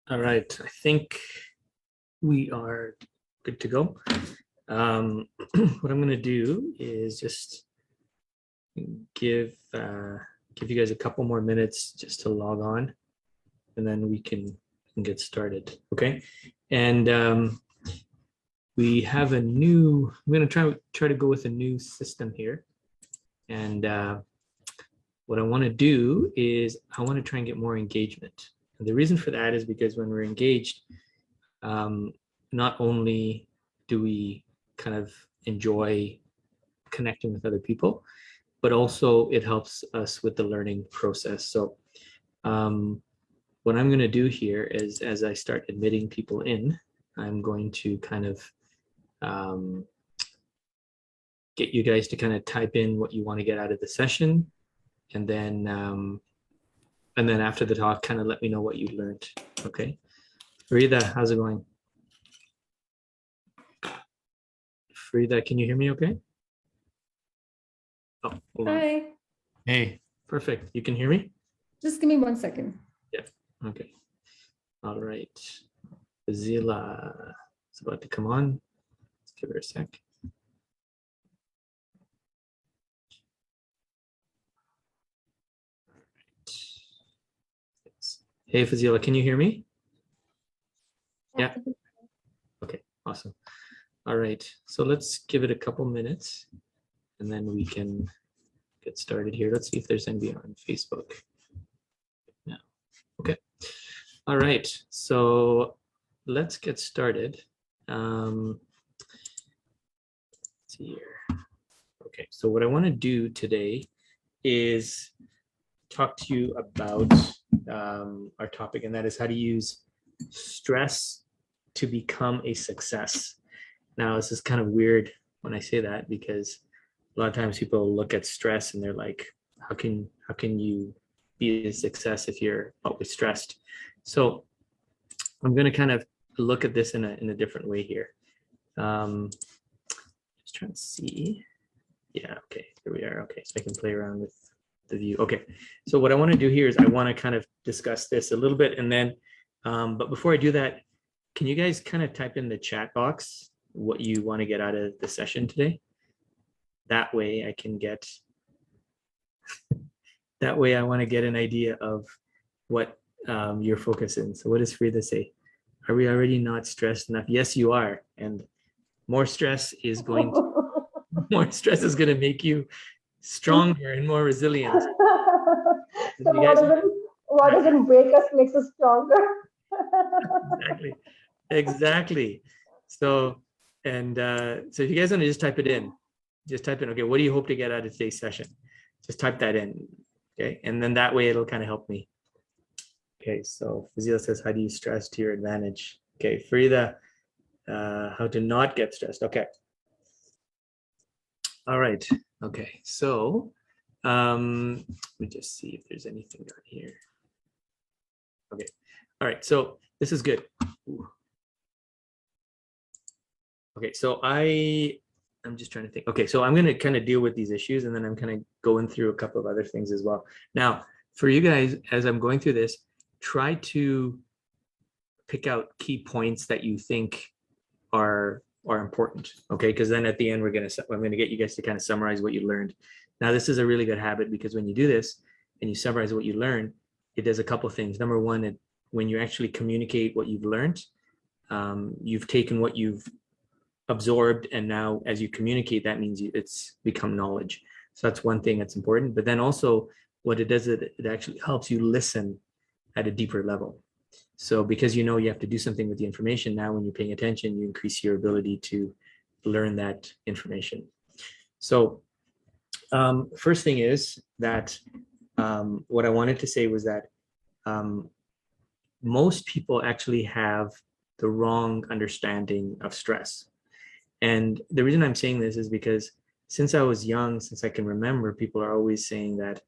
All right, I think we are good to go. What I'm going to do is just give you guys a couple more minutes just to log on, and then we can get started. Okay, and we have a new. I'm going to try to go with a new system here, and what I want to do is I want to try and get more engagement. And the reason for that is because when we're engaged, not only do we kind of enjoy connecting with other people, but also it helps us with the learning process. So what I'm going to do here is, as I start admitting people in, I'm going to kind of get you guys to kind of type in what you want to get out of the session, and then after the talk, kind of let me know what you learned. Okay, Farida, how's it going? Farida, can you hear me okay? Oh, hold on. Hi. Hey, perfect. You can hear me? Just give me 1 second. Yeah, okay. All right. Zila is about to come on. Let's give her a sec. Hey, Fazila, can you hear me? Yeah. Okay, awesome. All right, so let's give it a couple minutes and then we can get started here. Let's see if there's anybody on Facebook. No. Okay. All right, so let's get started. Let's see here. Okay, so what I want to do today is talk to you about our topic, and that is how to use stress to become a success. Now, this is kind of weird when I say that, because a lot of times people look at stress and they're like, how can you be a success if you're always stressed? So I'm going to kind of look at this in a different way here. Just trying to see. Yeah, okay, here we are. Okay, so I can play around with the view. Okay, so what I want to do here is I want to kind of discuss this a little bit, and then, but before I do that, can you guys kind of type in the chat box what you want to get out of the session today? That way I can get, that way I want to get an idea of what your focus is. So what does Frida say? Are we already not stressed enough? Yes, you are. And more stress is going to make you stronger and more resilient. So what doesn't break us makes us stronger. Exactly. So, and so if you guys want to just type it in, just type in, okay, what do you hope to get out of today's session? Just type that in, okay? And then that way it'll kind of help me. Okay, so Fazila says, how do you stress to your advantage? Okay, Frida, how to not get stressed. Okay. All right, okay, so let me just see if there's anything on here. Okay, all right, so this is good. Ooh. Okay, so I'm just trying to think. Okay, so I'm going to kind of deal with these issues, and then I'm kind of going through a couple of other things as well. Now, for you guys, as I'm going through this, try to pick out key points that you think are important. Okay, because then at the end I'm going to get you guys to kind of summarize what you learned. Now, this is a really good habit, because when you do this and you summarize what you learn, it does a couple of things. Number one, when you actually communicate what you've learned, you've taken what you've absorbed, and now as you communicate, that means it's become knowledge. So that's one thing that's important. But then also what it does, it actually helps you listen at a deeper level. So because you know you have to do something with the information, now when you're paying attention, you increase your ability to learn that information. So first thing is that what I wanted to say was that most people actually have the wrong understanding of stress. And the reason I'm saying this is because since I was young, since I can remember, people are always saying that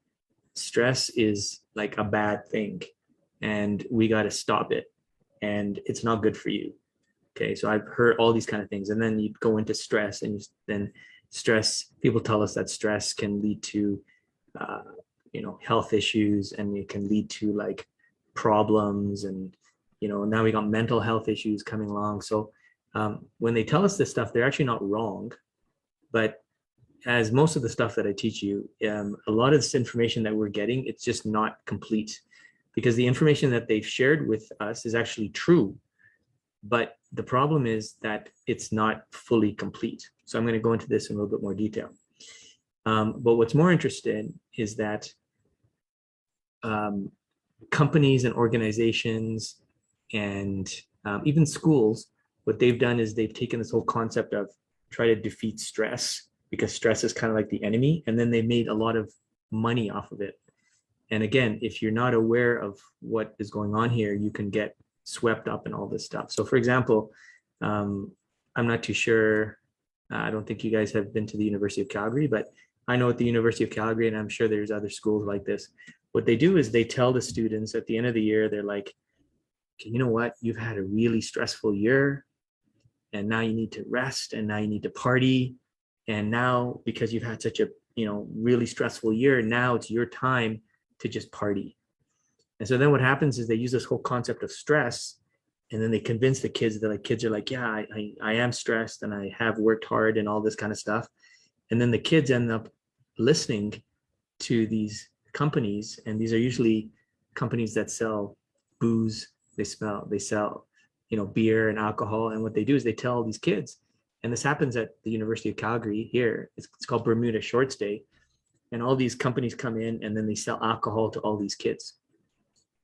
stress is like a bad thing and we got to stop it and it's not good for you. Okay, so I've heard all these kind of things. And then you go into stress, and then stress, people tell us that stress can lead to, health issues, and it can lead to like problems and now we got mental health issues coming along. So when they tell us this stuff, they're actually not wrong. But as most of the stuff that I teach you, a lot of this information that we're getting, it's just not complete, because the information that they've shared with us is actually true. But the problem is that it's not fully complete. So I'm going to go into this in a little bit more detail. But what's more interesting is that companies and organizations and even schools, what they've done is they've taken this whole concept of try to defeat stress, because stress is kind of like the enemy, and then they made a lot of money off of it. And again, if you're not aware of what is going on here, you can get swept up in all this stuff. So for example, I'm not too sure, I don't think you guys have been to the University of Calgary, but I know at the University of Calgary, and I'm sure there's other schools like this, what they do is they tell the students at the end of the year, they're like, okay, you know what, you've had a really stressful year, and now you need to rest, and now you need to party. And now, because you've had such a really stressful year, now it's your time to just party. And so then what happens is they use this whole concept of stress, and then they convince the kids that kids are like, yeah, I am stressed and I have worked hard and all this kind of stuff. And then the kids end up listening to these companies, and these are usually companies that sell booze, they sell beer and alcohol. And what they do is they tell all these kids, and this happens at the University of Calgary here, it's called Bermuda Short Stay, and all these companies come in and then they sell alcohol to all these kids.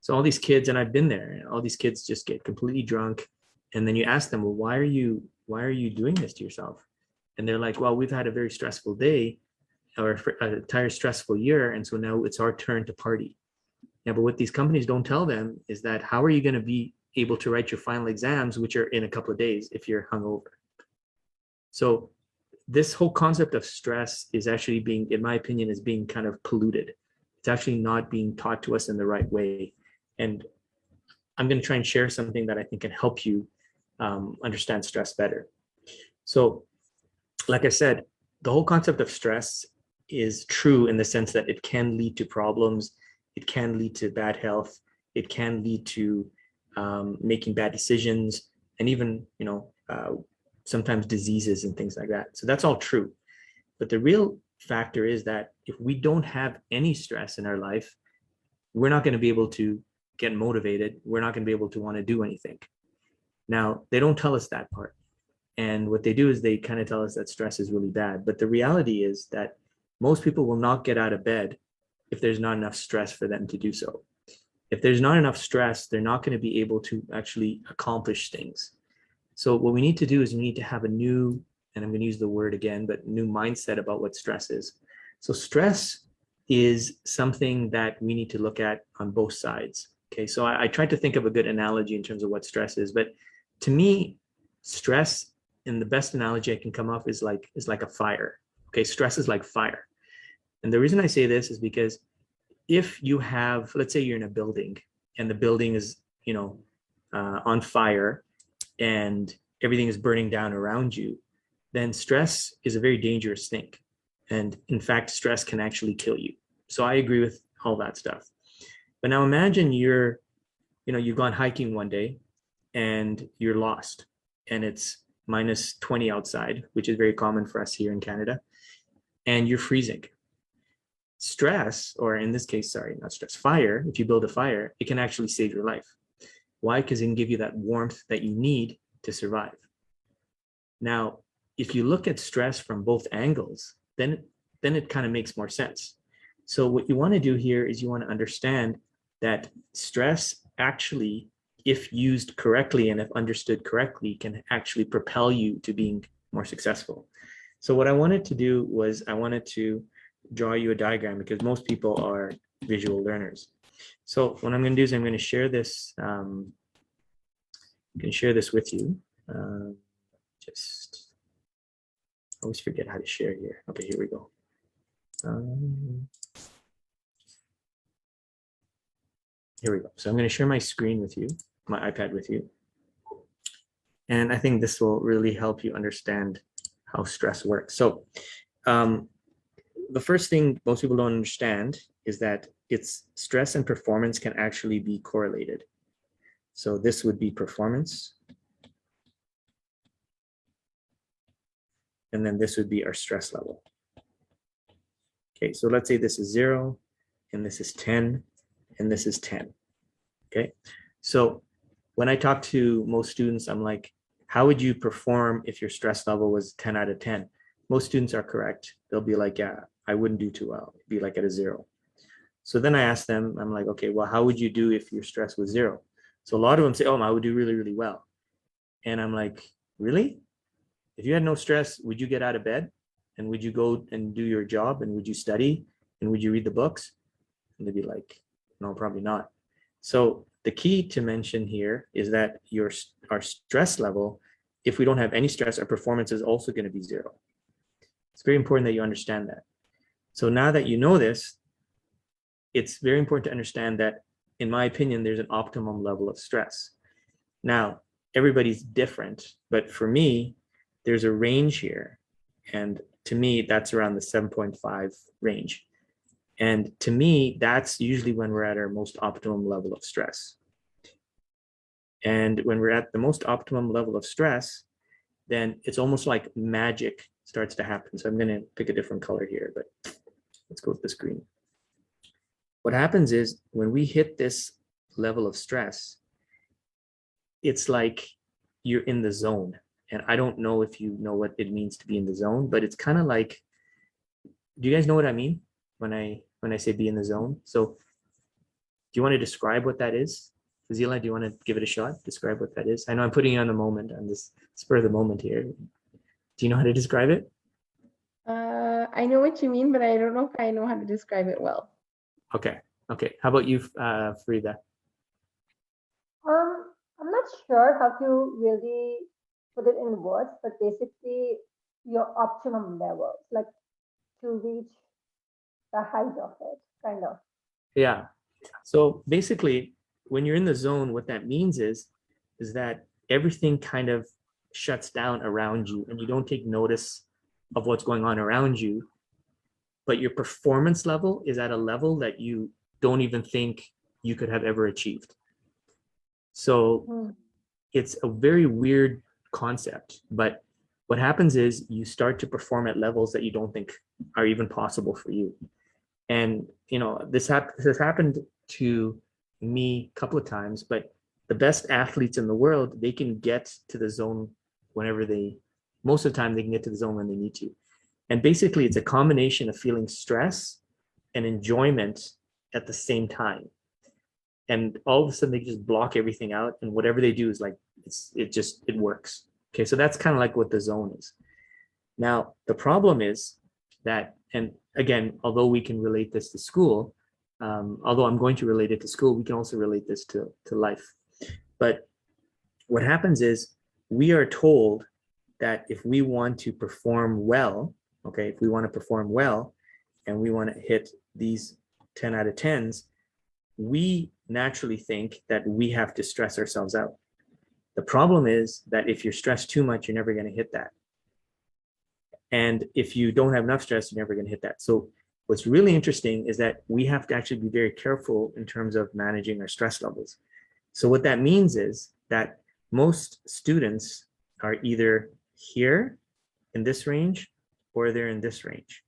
So all these kids, and I've been there, all these kids just get completely drunk, and then you ask them, well, why are you doing this to yourself? And they're like, well, we've had a very stressful day or an entire stressful year, and so now it's our turn to party. Yeah, but what these companies don't tell them is that how are you going to be able to write your final exams, which are in a couple of days, if you're hungover? So this whole concept of stress is actually being, in my opinion, is being kind of polluted. It's actually not being taught to us in the right way. And I'm going to try and share something that I think can help you understand stress better. So, like I said, the whole concept of stress is true in the sense that it can lead to problems, it can lead to bad health, it can lead to making bad decisions, and even sometimes diseases and things like that. So that's all true. But the real factor is that if we don't have any stress in our life, we're not going to be able to get motivated. We're not going to be able to want to do anything. Now, they don't tell us that part. And what they do is they kind of tell us that stress is really bad. But the reality is that most people will not get out of bed if there's not enough stress for them to do so. If there's not enough stress, they're not going to be able to actually accomplish things. So what we need to do is we need to have a new, and I'm going to use the word again, but new mindset about what stress is. So stress is something that we need to look at on both sides. Okay, so I tried to think of a good analogy in terms of what stress is, but to me, stress, and the best analogy I can come up is like a fire. Okay, stress is like fire. And the reason I say this is because if you have, let's say you're in a building and the building is, on fire and everything is burning down around you, then stress is a very dangerous thing. And in fact, stress can actually kill you. So I agree with all that stuff. But now imagine you've gone hiking one day and you're lost and it's minus 20 outside, which is very common for us here in Canada, and you're freezing. Stress, or in this case, sorry, not stress, fire, if you build a fire, it can actually save your life. Why? Because it can give you that warmth that you need to survive. Now, if you look at stress from both angles, then it kind of makes more sense. So what you want to do here is you want to understand that stress actually, if used correctly and if understood correctly, can actually propel you to being more successful. So what I wanted to do was I wanted to draw you a diagram because most people are visual learners. So what I'm going to do is I'm going to share this. I can share this with you. Just always forget how to share here. Okay, here we go. Here we go. So I'm going to share my screen with you, my iPad with you. And I think this will really help you understand how stress works. So the first thing most people don't understand is that it's stress and performance can actually be correlated. So this would be performance. And then this would be our stress level. Okay, so let's say this is 0, and this is 10, and this is 10. Okay, so when I talk to most students, I'm like, how would you perform if your stress level was 10 out of 10? Most students are correct. They'll be like, yeah, I wouldn't do too well. It'd be like at a 0. So then I ask them, I'm like, okay, well, how would you do if your stress was 0? So a lot of them say, oh, I would do really, really well. And I'm like, really? If you had no stress, would you get out of bed? And would you go and do your job? And would you study? And would you read the books? And they'd be like, no, probably not. So the key to mention here is that our stress level, if we don't have any stress, our performance is also going to be 0. It's very important that you understand that. So now that you know this, it's very important to understand that, in my opinion, there's an optimum level of stress. Now, everybody's different, but for me, there's a range here. And to me, that's around the 7.5 range. And to me, that's usually when we're at our most optimum level of stress. And when we're at the most optimum level of stress, then it's almost like magic starts to happen. So I'm going to pick a different color here, but let's go with this green. What happens is when we hit this level of stress, it's like you're in the zone. And I don't know if you know what it means to be in the zone, but it's kind of like, do you guys know what I mean when I say be in the zone? So do you want to describe what that is? Fazila, do you want to give it a shot? Describe what that is. I know I'm putting you on the moment, on this spur of the moment here. Do you know how to describe it? I know what you mean, but I don't know if I know how to describe it well. Okay. How about you, Frida? I'm not sure how to really put it in words, but basically your optimum level, like to reach the height of it, kind of. Yeah. So basically, when you're in the zone, what that means is that everything kind of shuts down around you and you don't take notice of what's going on around you, but your performance level is at a level that you don't even think you could have ever achieved. So it's a very weird concept, but what happens is you start to perform at levels that you don't think are even possible for you. And this has happened to me a couple of times, but the best athletes in the world, they can get to the zone most of the time they can get to the zone when they need to. And basically it's a combination of feeling stress and enjoyment at the same time. And all of a sudden they just block everything out, and whatever they do is like, it works. Okay, so that's kind of like what the zone is. Now, the problem is that, and again, although we can relate this to school, although I'm going to relate it to school, we can also relate this to life. But what happens is we are told that if we want to perform well, okay, if we want to perform well and we want to hit these 10 out of 10s, we naturally think that we have to stress ourselves out. The problem is that if you're stressed too much, you're never going to hit that. And if you don't have enough stress, you're never going to hit that. So what's really interesting is that we have to actually be very careful in terms of managing our stress levels. So what that means is that most students are either here in this range or they're in this range.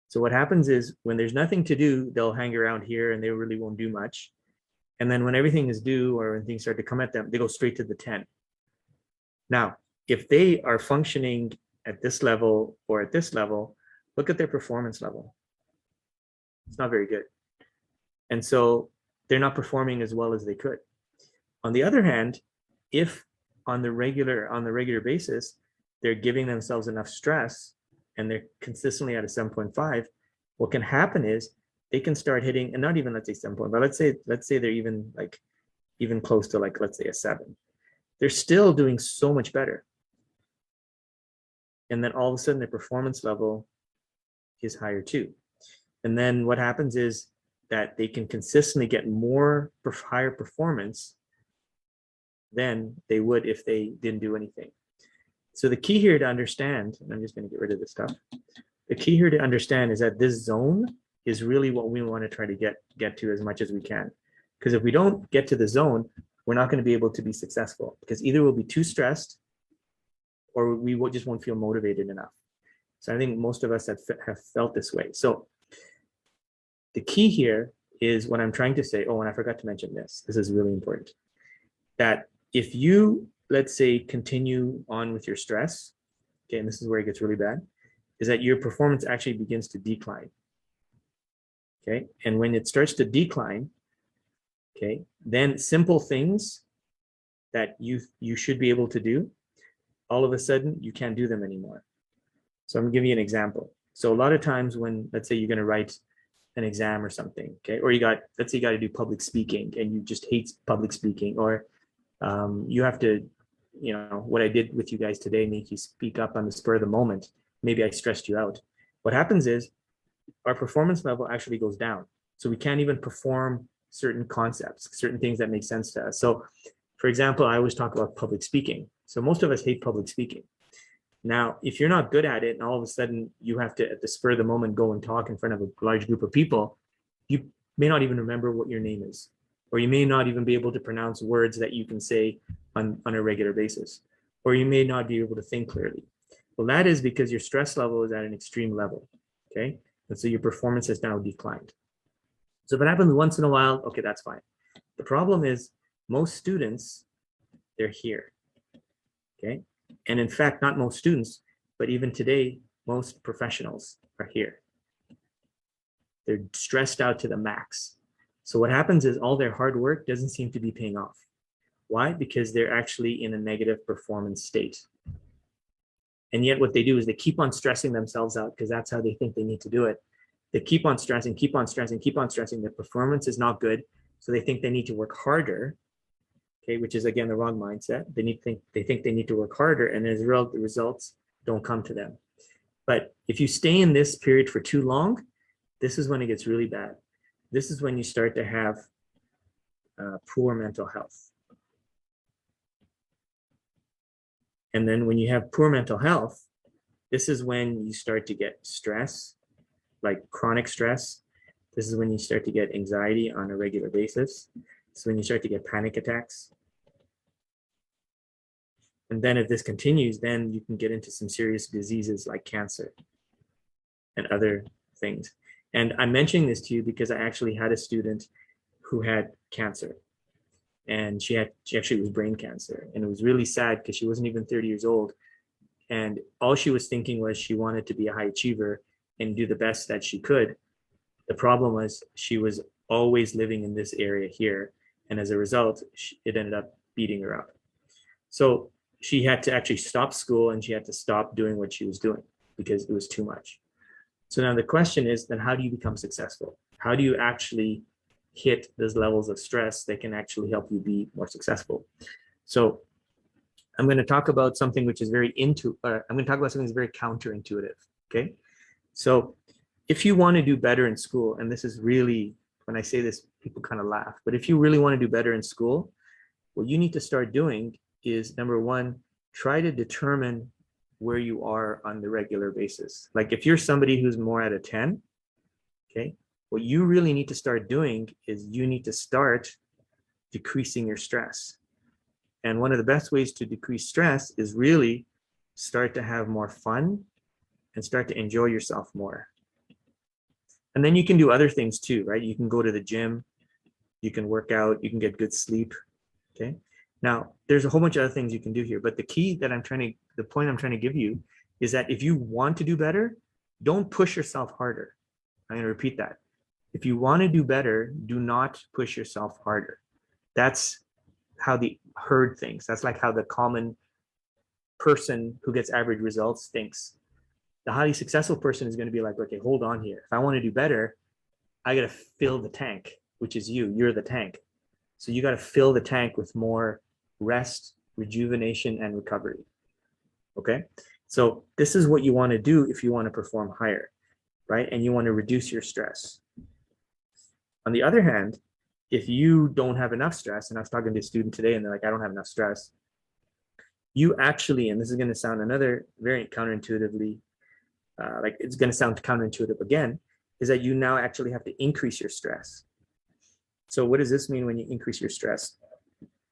So what happens is when there's nothing to do, they'll hang around here and they really won't do much. And then when everything is due or when things start to come at them, they go straight to the 10. Now, if they are functioning at this level or at this level, look at their performance level. It's not very good. And so they're not performing as well as they could. On the other hand, if on the regular basis, they're giving themselves enough stress and they're consistently at a 7.5, what can happen is they can start hitting, and not even let's say 7, but let's say they're even close to like, let's say a 7. They're still doing so much better. And then all of a sudden their performance level is higher too. And then what happens is that they can consistently get higher performance than they would if they didn't do anything. So the key here to understand, and I'm just going to get rid of this stuff. The key here to understand is that this zone is really what we want to try to get to as much as we can. Because if we don't get to the zone, we're not going to be able to be successful because either we'll be too stressed or just won't feel motivated enough. So I think most of us have felt this way. So the key here is what I'm trying to say. Oh, and I forgot to mention this. This is really important. That if you, let's say, continue on with your stress, okay, and this is where it gets really bad, is that your performance actually begins to decline. Okay, and when it starts to decline, okay, then simple things that you should be able to do, all of a sudden you can't do them anymore. So I'm gonna give you an example. So a lot of times when, let's say you're gonna write an exam or something, okay, or let's say you got to do public speaking and you just hate public speaking, or you have to, what I did with you guys today, make you speak up on the spur of the moment. Maybe I stressed you out. What happens is our performance level actually goes down. So we can't even perform certain concepts, certain things that make sense to us. So for example, I always talk about public speaking. So most of us hate public speaking. Now, if you're not good at it and all of a sudden you have to, at the spur of the moment, go and talk in front of a large group of people, you may not even remember what your name is, or you may not even be able to pronounce words that you can say on a regular basis, or you may not be able to think clearly. Well, that is because your stress level is at an extreme level, okay? And so your performance has now declined. So if it happens once in a while, okay, that's fine. The problem is most students, they're here, okay? And in fact, not most students, but even today, most professionals are here. They're stressed out to the max. So what happens is all their hard work doesn't seem to be paying off. Why? Because they're actually in a negative performance state. And yet what they do is they keep on stressing themselves out because that's how they think they need to do it. They keep on stressing, keep on stressing, keep on stressing. Their performance is not good. So they think they need to work harder, okay, which is again the wrong mindset. They think they need to work harder, and as a result, the results don't come to them. But if you stay in this period for too long, this is when it gets really bad. This is when you start to have poor mental health. And then when you have poor mental health, this is when you start to get stress, like chronic stress. This is when you start to get anxiety on a regular basis. This is when you start to get panic attacks. And then if this continues, then you can get into some serious diseases like cancer and other things. And I'm mentioning this to you because I actually had a student who had cancer. And she actually was brain cancer. And it was really sad because she wasn't even 30 years old. And all she was thinking was she wanted to be a high achiever and do the best that she could. The problem was she was always living in this area here. And as a result, it ended up beating her up. So she had to actually stop school and she had to stop doing what she was doing because it was too much. So now the question is, then how do you become successful? How do you actually hit those levels of stress that can actually help you be more successful? So I'm going to talk about something which is very I'm going to talk about something that's very counterintuitive. Okay. So if you want to do better in school, and this is really, when I say this, people kind of laugh, but if you really want to do better in school, what you need to start doing is, number one, try to determine where you are on the regular basis. Like if you're somebody who's more at a 10, okay, what you really need to start doing is you need to start decreasing your stress. And one of the best ways to decrease stress is really start to have more fun and start to enjoy yourself more. And then you can do other things too, right? You can go to the gym, you can work out, you can get good sleep, okay? Now, there's a whole bunch of other things you can do here, but the point I'm trying to give you is that if you want to do better, don't push yourself harder. I'm going to repeat that. If you want to do better, do not push yourself harder. That's how the herd thinks. That's like how the common person who gets average results thinks. The highly successful person is going to be like, okay, hold on here. If I want to do better, I got to fill the tank, which is you. You're the tank. So you got to fill the tank with more rest, rejuvenation, and recovery. Okay? So this is what you want to do if you want to perform higher, right? And you want to reduce your stress. On the other hand, if you don't have enough stress, and I was talking to a student today and they're like, I don't have enough stress, you actually, and this is going to sound another very counterintuitively, like it's going to sound counterintuitive again, is that you now actually have to increase your stress. So what does this mean when you increase your stress?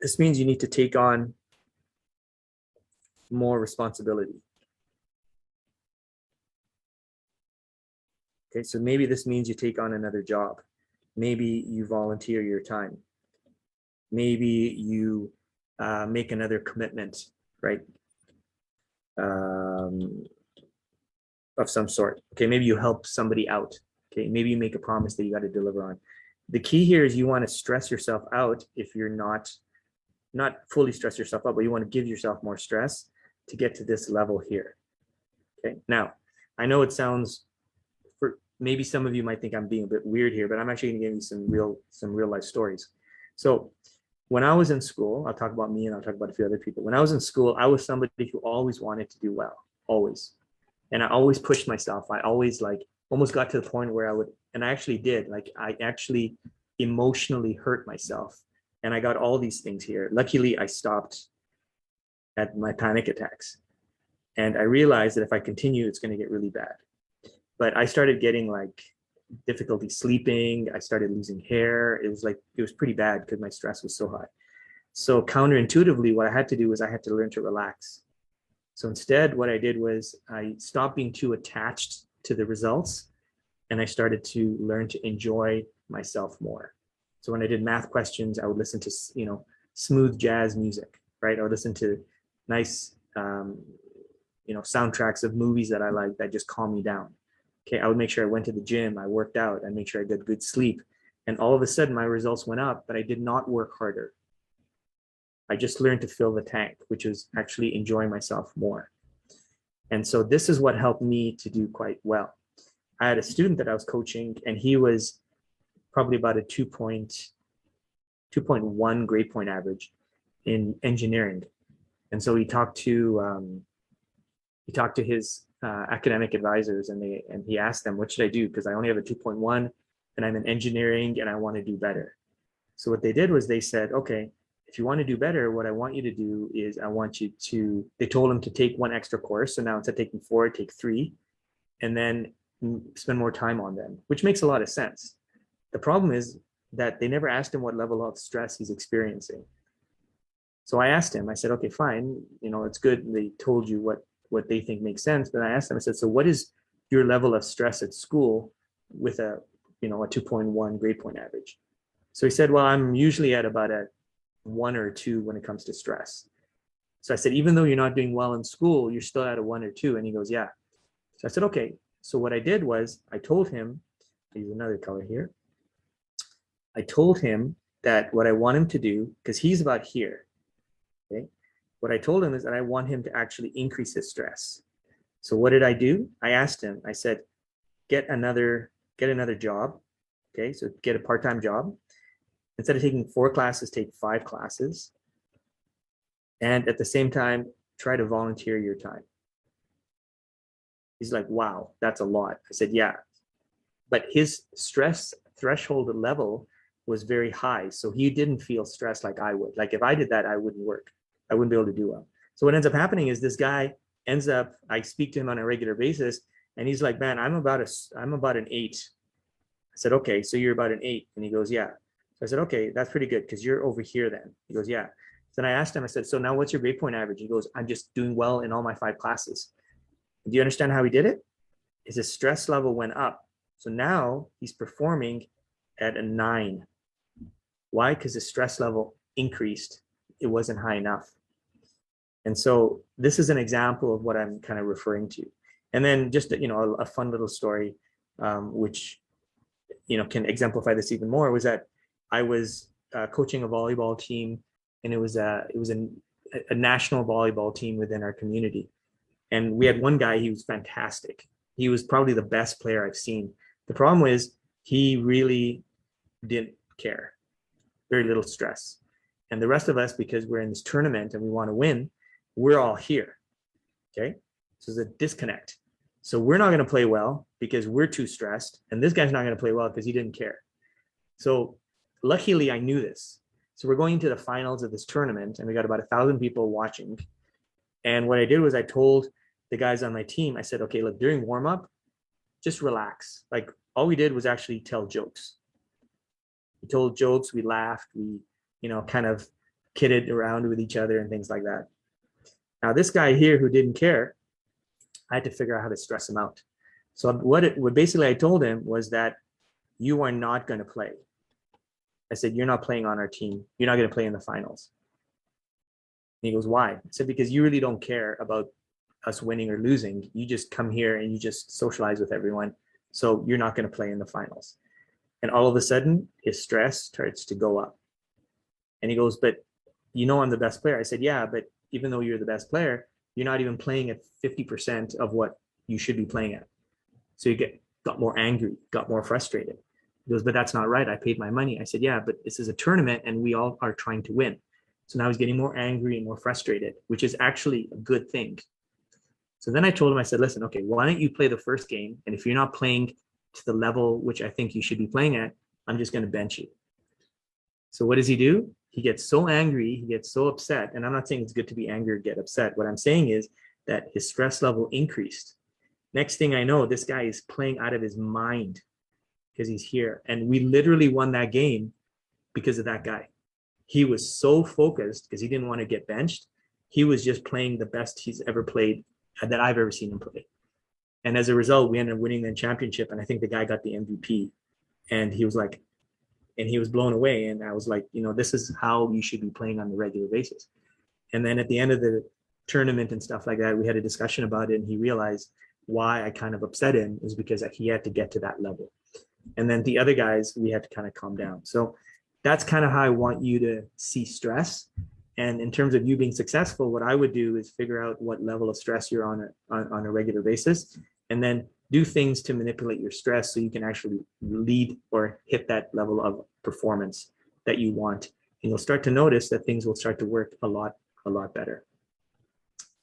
this means you need to take on more responsibility. Okay, so maybe this means you take on another job. Maybe you volunteer your time. Maybe you make another commitment, right? Of some sort. Okay, maybe you help somebody out. Okay, maybe you make a promise that you got to deliver on. The key here is you want to stress yourself out if you're not fully stress yourself out, but you want to give yourself more stress to get to this level here. Okay, now I know it sounds, for maybe some of you might think I'm being a bit weird here, but I'm actually going to give you some real life stories. So when I was in school, I'll talk about me and I'll talk about a few other people. When I was in school, I was somebody who always wanted to do well, always. And I always pushed myself. I always almost got to the point where I would, and I actually did, I actually emotionally hurt myself. And I got all these things here. Luckily, I stopped at my panic attacks. And I realized that if I continue, it's going to get really bad. But I started getting difficulty sleeping. I started losing hair. It was pretty bad because my stress was so high. So counterintuitively, what I had to do was I had to learn to relax. So instead, what I did was I stopped being too attached to the results, and I started to learn to enjoy myself more. So when I did math questions, I would listen to, smooth jazz music, right? I would listen to nice, soundtracks of movies that I like that just calm me down. Okay, I would make sure I went to the gym, I worked out, I made sure I got good sleep. And all of a sudden my results went up, but I did not work harder. I just learned to fill the tank, which is actually enjoying myself more. And so this is what helped me to do quite well. I had a student that I was coaching, and he was probably about a 2.1 grade point average in engineering. And so he talked to his academic advisors, and he asked them, what should I do? Because I only have a 2.1 and I'm in engineering and I want to do better. So what they did was they said, okay, if you want to do better, what I want you to do is they told him to take one extra course. So now instead of taking 4, take 3, and then spend more time on them, which makes a lot of sense. The problem is that they never asked him what level of stress he's experiencing. So I asked him, I said, okay, fine, it's good. They told you what they think makes sense. But I asked him, I said, so what is your level of stress at school with a 2.1 grade point average? So he said, well, I'm usually at about a 1 or 2 when it comes to stress. So I said, even though you're not doing well in school, you're still at a 1 or 2. And he goes, yeah. So I said, okay. So what I did was I told him, I'll use another color here. I told him that what I want him to do, because he's about here, okay? What I told him is that I want him to actually increase his stress. So what did I do? I asked him, I said, get another job, okay? So get a part-time job. Instead of taking 4 classes, take 5 classes. And at the same time, try to volunteer your time. He's like, wow, that's a lot. I said, yeah. But his stress threshold level was very high. So he didn't feel stressed like I would. Like if I did that, I wouldn't work. I wouldn't be able to do well. So what ends up happening is this guy I speak to him on a regular basis, and he's like, man, I'm about an 8. I said, okay, so you're about an 8. And he goes, yeah. So I said, okay, that's pretty good because you're over here then. He goes, yeah. Then I asked him, I said, so now what's your grade point average? He goes, I'm just doing well in all my 5 classes. Do you understand how he did it? His stress level went up. So now he's performing at a 9. Why? Because his stress level increased. It wasn't high enough. And so this is an example of what I'm kind of referring to. And then just, a fun little story, which, can exemplify this even more, was that I was coaching a volleyball team, and it was a national volleyball team within our community. And we had one guy, he was fantastic. He was probably the best player I've seen. The problem was he really didn't care, very little stress. And the rest of us, because we're in this tournament and we want to win, we're all here, okay? So there's a disconnect. So we're not going to play well because we're too stressed, and this guy's not going to play well because he didn't care. So luckily I knew this. So we're going into the finals of this tournament, and we got about 1,000 people watching. And what I did was I told the guys on my team, I said, okay, look, during warm up, just relax. Like all we did was actually tell jokes. We told jokes, we laughed, we, kind of kidded around with each other and things like that. Now, this guy here who didn't care, I had to figure out how to stress him out. So what basically I told him was that you are not going to play. I said, you're not playing on our team. You're not going to play in the finals. And he goes, why? I said, because you really don't care about us winning or losing. You just come here and you just socialize with everyone. So you're not going to play in the finals. And all of a sudden, his stress starts to go up. And he goes, but you know I'm the best player. I said, yeah, but even though you're the best player, you're not even playing at 50% of what you should be playing at. So you got more angry, got more frustrated. He goes, but that's not right. I paid my money. I said, yeah, but this is a tournament and we all are trying to win. So now he's getting more angry and more frustrated, which is actually a good thing. So then I told him, I said, listen, okay, why don't you play the first game? And if you're not playing to the level which I think you should be playing at, I'm just going to bench you. So what does he do? He gets so angry, he gets so upset. And I'm not saying it's good to be angry or get upset. What I'm saying is that his stress level increased. Next thing I know, this guy is playing out of his mind because he's here. And we literally won that game because of that guy. He was so focused because he didn't want to get benched. He was just playing the best he's ever played that I've ever seen him play. And as a result, we ended up winning the championship. And I think the guy got the MVP. And he was like, and he was blown away. And I was like, you know, this is how you should be playing on a regular basis. And then at the end of the tournament and stuff like that, we had a discussion about it. And he realized why I kind of upset him is because he had to get to that level. And then the other guys, we had to kind of calm down. So that's kind of how I want you to see stress. And in terms of you being successful, what I would do is figure out what level of stress you're on a regular basis, and then do things to manipulate your stress so you can actually lead or hit that level of performance that you want. And you'll start to notice that things will start to work a lot better.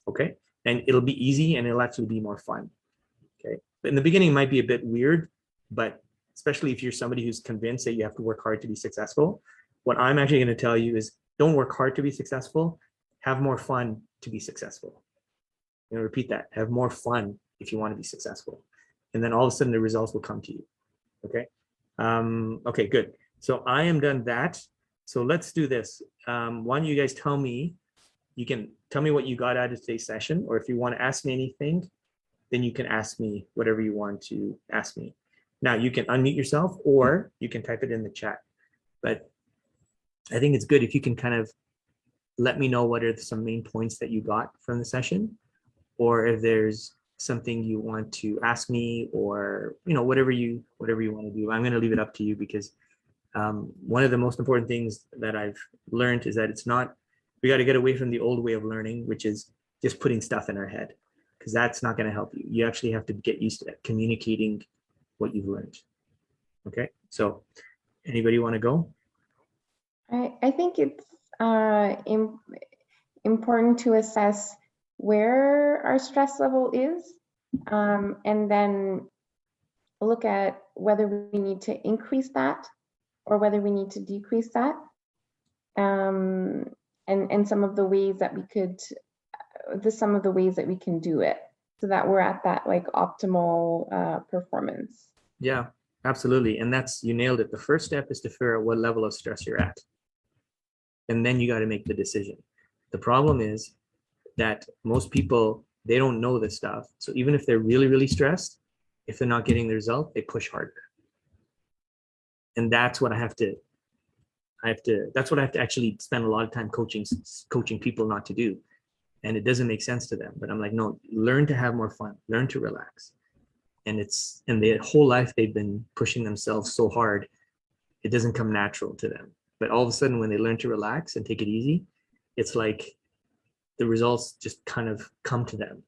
Okay. And it'll be easy and it'll actually be more fun. Okay. But in the beginning, it might be a bit weird, but especially if you're somebody who's convinced that you have to work hard to be successful, what I'm actually going to tell you is don't work hard to be successful, have more fun to be successful. I'm going to repeat that, have more fun if you want to be successful. And then all of a sudden the results will come to you. Okay. Okay, good. So I am done that. So let's do this. Why don't you guys tell me, you can tell me what you got out of today's session, or if you want to ask me anything, then you can ask me whatever you want to ask me. Now you can unmute yourself or you can type it in the chat. But I think it's good if you can kind of let me know what are some main points that you got from the session, or if there's something you want to ask me, or whatever you want to do. I'm going to leave it up to you because one of the most important things that I've learned is that we got to get away from the old way of learning, which is just putting stuff in our head, because that's not going to help you. You actually have to get used to communicating what you've learned. Okay, so anybody want to go? I think it's important to assess where our stress level is, and then look at whether we need to increase that or whether we need to decrease that, and some of the ways that we could, some of the ways that we can do it so that we're at that like optimal performance. Yeah, absolutely. And you nailed it. The first step is to figure out what level of stress you're at. And then you got to make the decision. The problem is that most people, they don't know this stuff. So even if they're really, really stressed, if they're not getting the result, they push harder. And that's what I have to actually spend a lot of time coaching people not to do. And it doesn't make sense to them. But I'm like, no, learn to have more fun, learn to relax. And their whole life they've been pushing themselves so hard, it doesn't come natural to them. But all of a sudden when they learn to relax and take it easy, it's like the results just kind of come to them,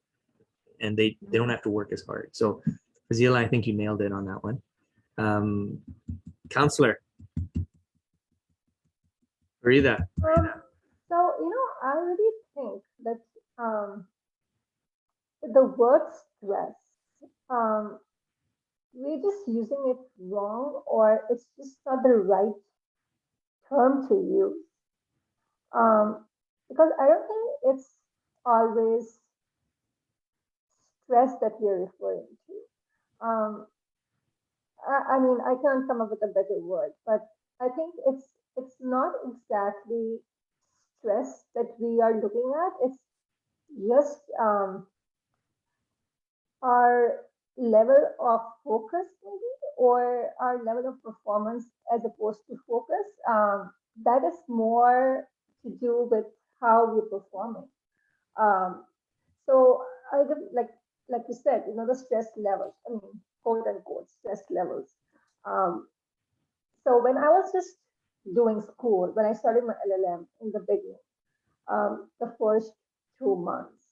and they don't have to work as hard. So Fazila, I think you nailed it on that one. Counselor Farida. So, I really think that the word stress, we're just using it wrong, or it's just not the right term to use. Because I don't think it's always stress that we're referring to. I mean, I can't come up with a better word, but I think it's not exactly stress that we are looking at. It's just our level of focus, maybe, or our level of performance as opposed to focus. That is more to do with how we're performing. So I like you said, the stress levels. I mean, quote unquote stress levels. Um, so when I was just doing school, when I started my LLM in the beginning, the first 2 months,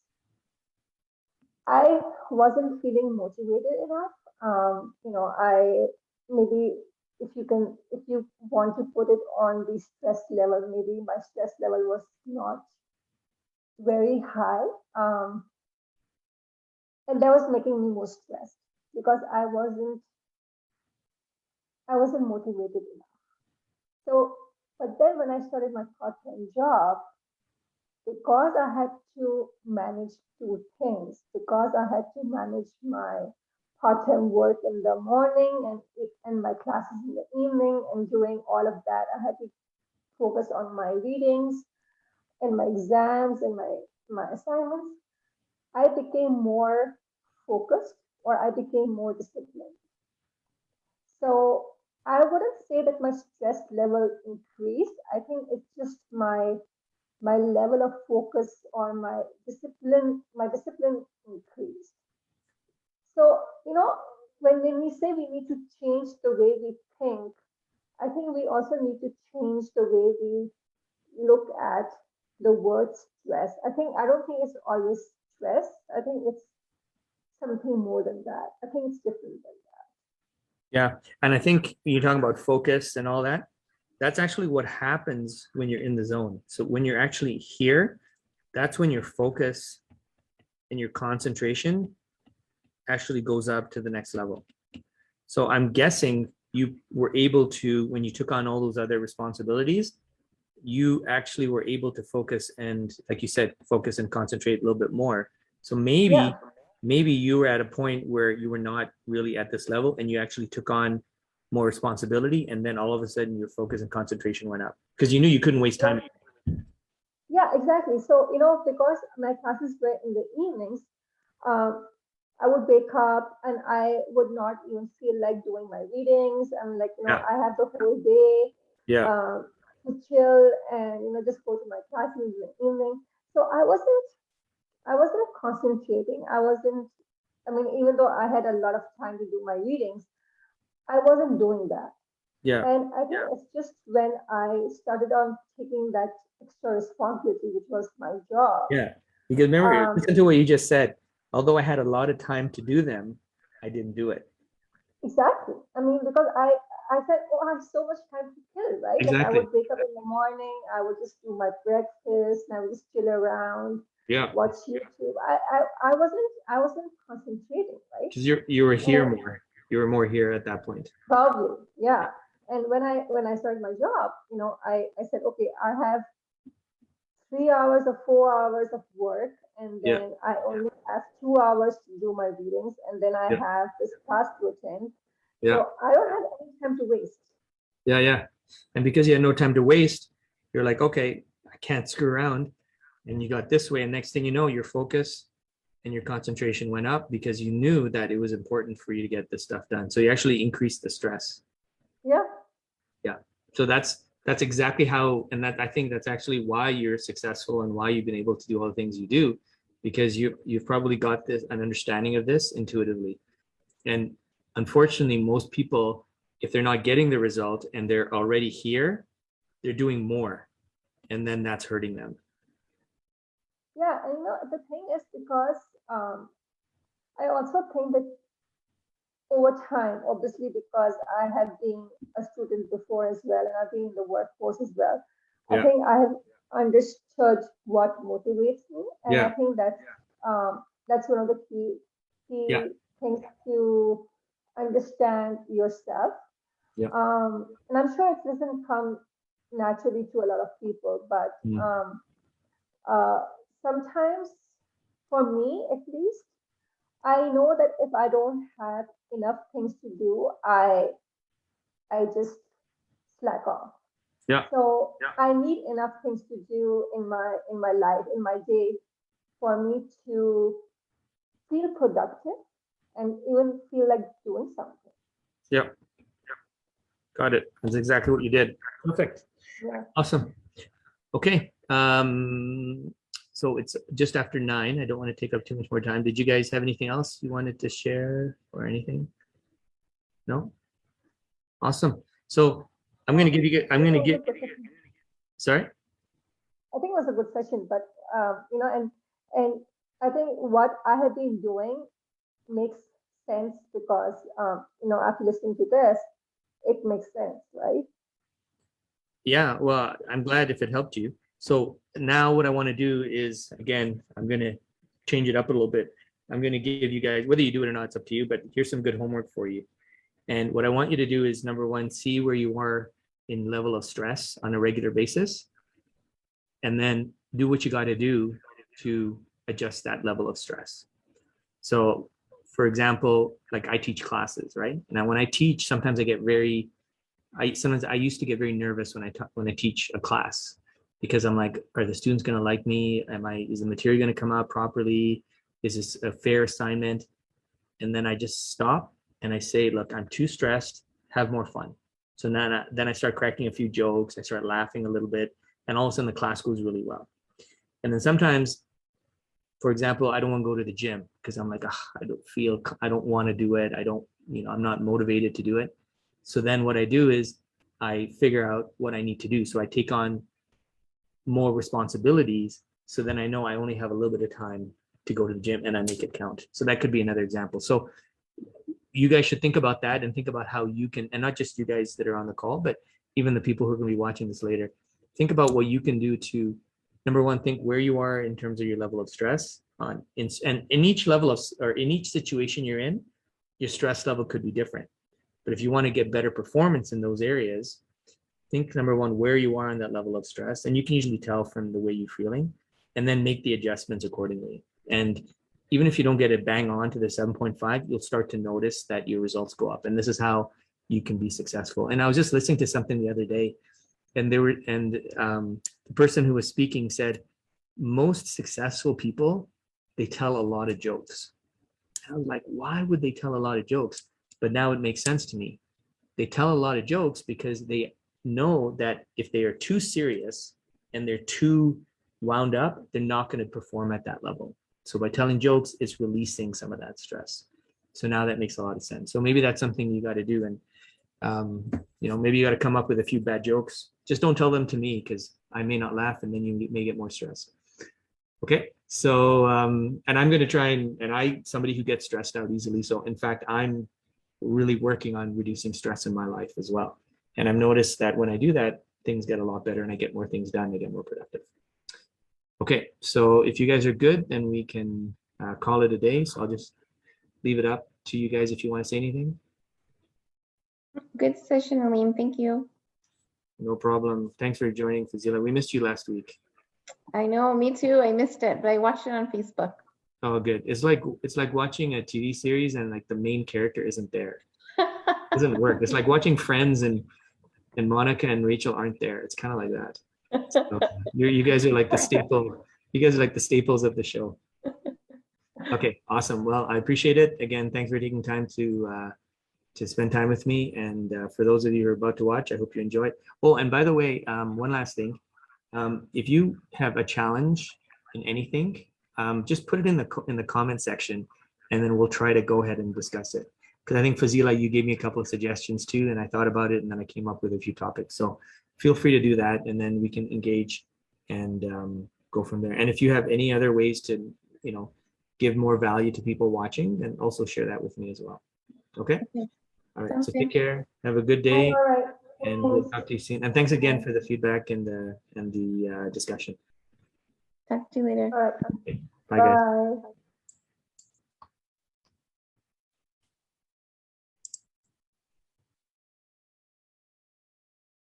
I wasn't feeling motivated enough. I maybe if you want to put it on the stress level, maybe my stress level was not very high. And that was making me more stressed because I wasn't motivated enough. So, but then when I started my part-time job, because I had to manage two things, because I had to manage my part-time work in the morning and my classes in the evening, and doing all of that, I had to focus on my readings and my exams and my assignments. I became more focused, or I became more disciplined. So I wouldn't say that my stress level increased. I think it's just my level of focus or my discipline increased. So, when we say we need to change the way we think, I think we also need to change the way we look at the word stress. I don't think it's always stress. I think it's something more than that. I think it's different than that. Yeah. And I think you're talking about focus and all that. That's actually what happens when you're in the zone. So when you're actually here, that's when your focus and your concentration actually goes up to the next level. So I'm guessing you were able to, when you took on all those other responsibilities, you actually were able to focus and, like you said, focus and concentrate a little bit more. So Yeah, maybe you were at a point where you were not really at this level and you actually took on more responsibility, and then all of a sudden your focus and concentration went up because you knew you couldn't waste time. yeah, exactly. So, because my classes were in the evenings, um, I would wake up and I would not even feel like doing my readings. And like, Yeah. I have the whole day Yeah. to chill and, just go to my classes in the evening. So I wasn't concentrating. I mean, even though I had a lot of time to do my readings, I wasn't doing that. Yeah. And I think it's just when I started on taking that extra responsibility, which was my job. Yeah. Because remember, Um, listen to what you just said. Although I had a lot of time to do them, I didn't do it. exactly. I mean, because I said, oh, I have so much time to kill, right? Like I Exactly. would wake up in the morning, I would just do my breakfast, and I would just chill around, Yeah. watch YouTube. I wasn't concentrating, right? Because you were here And more. You were more here at that point. probably, yeah. And when I started my job, I said, okay, I have 3 hours or 4 hours of work, and Yeah. then I only have 2 hours to do my readings, and then I Yeah. have this class to attend. Yeah. So I don't have any time to waste. Yeah. Yeah. And because you had no time to waste, you're like, okay, I can't screw around. And you got this way. And next thing you know, your focus and your concentration went up because you knew that it was important for you to get this stuff done. So you actually increased the stress. Yeah, Yeah. So that's exactly how, and that I think that's actually why you're successful and why you've been able to do all the things you do, because you've probably got this an understanding of this intuitively. And unfortunately, most people, if they're not getting the result and they're already here, they're doing more, and then that's hurting them. yeah. And the thing is, because I also think that over time, obviously, because I have been a student before as well, and I've been in the workforce as well, I Yeah. think I have understood what motivates me, and I Yeah. think that's one of the Yeah. key things to understand yourself. Yeah. And I'm sure it doesn't come naturally to a lot of people, but Mm. uh, sometimes, for me at least, I know that if I don't have enough things to do, I just slack off. Yeah. So Yeah. I need enough things to do in my life, in my day, for me to feel productive and even feel like doing something. Yeah. Got it. That's exactly what you did. Perfect. Yeah. Awesome. Okay. So it's just after 9. I don't want to take up too much more time. Did you guys have anything else you wanted to share or anything? No? Awesome. So I'm going to give you, I'm going to give, sorry? I think it was a good session, but and I think what I have been doing makes sense because after listening to this, it makes sense, right? Yeah, well, I'm glad if it helped you. So now what I want to do is, again, I'm going to change it up a little bit. I'm going to give you guys, whether you do it or not, it's up to you, but here's some good homework for you. And what I want you to do is, number one, see where you are in level of stress on a regular basis, and then do what you got to do to adjust that level of stress. So, for example, like I teach classes, right? Now, when I teach, sometimes I get very sometimes I used to get very nervous when I teach a class, because I'm like, are the students going to like me? Is the material going to come out properly? Is this a fair assignment? And then I just stop and I say, look, I'm too stressed. Have more fun. So then I start cracking a few jokes. I start laughing a little bit, and all of a sudden the class goes really well. And then sometimes, for example, I don't want to go to the gym because I'm like, I don't want to do it. I'm not motivated to do it. So then what I do is I figure out what I need to do. So I take on more responsibilities. So then I know I only have a little bit of time to go to the gym, and I make it count. So that could be another example. So you guys should think about that and think about how you can, and not just you guys that are on the call, but even the people who are going to be watching this later, think about what you can do to, number one, think where you are in terms of your level of stress and in each level of, or in each situation you're in, your stress level could be different. But if you want to get better performance in those areas, think, number one, where you are on that level of stress. And you can usually tell from the way you're feeling, and then make the adjustments accordingly. And even if you don't get it bang on to the 7.5, you'll start to notice that your results go up. And this is how you can be successful. And I was just listening to something the other day, and the person who was speaking said, most successful people, they tell a lot of jokes. And I was like, why would they tell a lot of jokes? But now it makes sense to me. They tell a lot of jokes because they know that if they are too serious and they're too wound up, they're not going to perform at that level. So by telling jokes, it's releasing some of that stress. So now that makes a lot of sense. So maybe that's something you got to do. And, maybe you got to come up with a few bad jokes. Just don't tell them to me, because I may not laugh, and then you may get more stressed. Okay. So, and I'm going to try and somebody who gets stressed out easily. So in fact, I'm really working on reducing stress in my life as well. And I've noticed that when I do that, things get a lot better, and I get more things done, I get more productive. Okay, so if you guys are good, then we can call it a day. So I'll just leave it up to you guys if you want to say anything. Good session, Aline. Thank you. No problem. Thanks for joining, Fazila. We missed you last week. I know, me too. I missed it, but I watched it on Facebook. Oh, good. It's like watching a TV series and like the main character isn't there. It doesn't work. It's like watching Friends and Monica and Rachel aren't there. It's kind of like that. So you guys are like the staple. You guys are like the staples of the show. Okay, awesome. Well, I appreciate it. Again, thanks for taking time to spend time with me. And for those of you who are about to watch, I hope you enjoy it. Oh, and by the way, one last thing. If you have a challenge in anything, just put it in the comment section, and then we'll try to go ahead and discuss it. Because I think, Fazila, you gave me a couple of suggestions too, and I thought about it, and then I came up with a few topics. So feel free to do that, and then we can engage and go from there. And if you have any other ways to, give more value to people watching, then also share that with me as well. Okay? All right. So take care. Have a good day. All right. And we'll talk to you soon. And thanks again for the feedback and the discussion. Talk to you later. All right. Okay. Bye, guys. Bye.